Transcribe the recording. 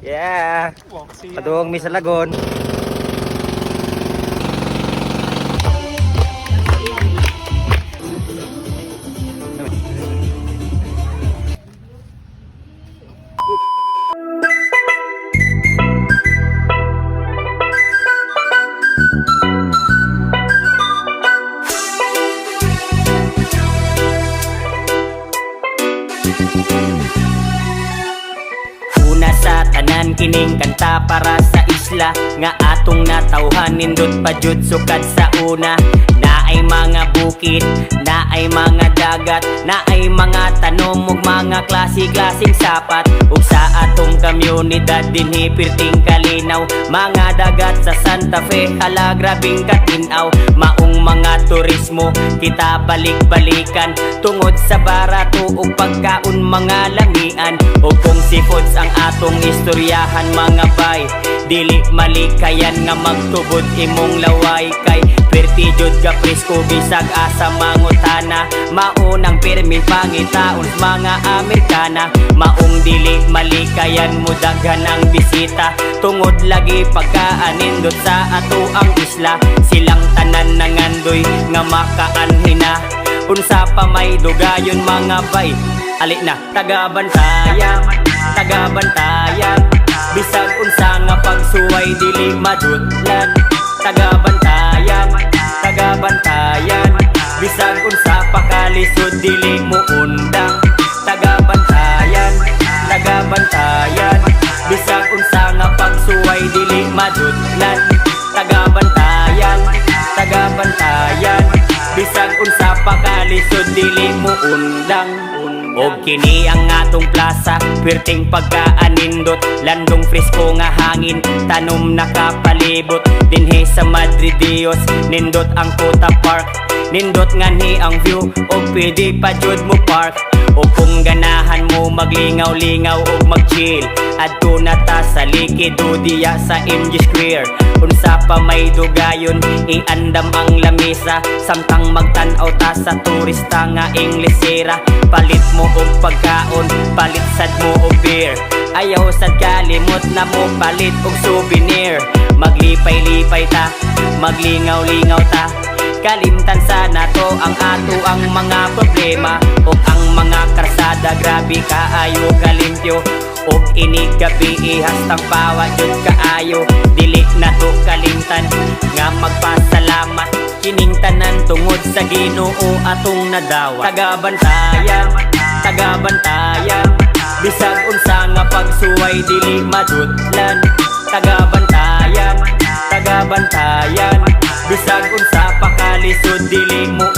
Yeah. Paduong mi sa lagon. Una sa tanan kining kanta para sa isla nga atong natawhan nindot pa jud sukad sa una. Naay mga bukid, naay mga dagat, naay mga tanom ug mga klase-klaseng sapat. Ug sa atong komunidad dinhi pirting kalinaw, mga dagat sa Santa Fe hala grabing katinaw. Maong mga turismo kita balik-balikan tungod sa barato ug pagkaon mga lamian. Ug kung seafoods ang atong istoryahan mga bay, dili malikayan nga magtubod imong laway kay perti jud ka presko bisag asa mangutana. Maunang pirming pangitaon mga Amerikana, maong dili malikayan mo daghan ang bisita tungod lagi pagkaanindot sa ato ang isla. Silang tanan nangandoy nga makaanhina, unsa pa may dugayon mga bay. Ali na tagabantayan, tagabantayan, bisag unsa nga pagsuway dili madutlan. Tagabantayan, tagabantayan, bisag unsa pa kalisod dili mo undang. Tagabantayan, tagabantayan, bisag unsa nga pagsuway dili madutlan. Tagabantayan, tagabantayan, bisag unsa pa kalisod dili mo undang. Og kini ang atong plaza, perting pagkaanindot, landong fresko nga hangin, tanom nakapalibot. Dinhi sa Madre Dios, nindot ang Kota Park, nindot nganhi ang view, og pwede pa jud mo park. O kung ganahan mo maglingaw-lingaw og mag-chill, adto na ta sa likido diya sa MG Square. Unsa pa may dugayon, iandam ang lamesa, samtang magtan-aw ta sa turista nga Inglesera. Palit mo og pagkaon, palit sad mo og beer, ayaw sad kalimot na mo palit og souvenir. Maglipay-lipay ta, maglingaw-lingaw ta, kalimtan sana to ang ato ang mga problema. O ang mga karsada grabe kaayo kalimpyo, og inig gabi ihastang pawa jud kaayo. Dili na to kalimtan nga magpasalamat, kining tanan tungod sa Ginoo atong nadawa. Tagabantayan, tagabantayan, bisag unsa nga pagsuway dili madutlan. Tagabantayan, tagabantayan, bisag unsa pa kalisod dili mo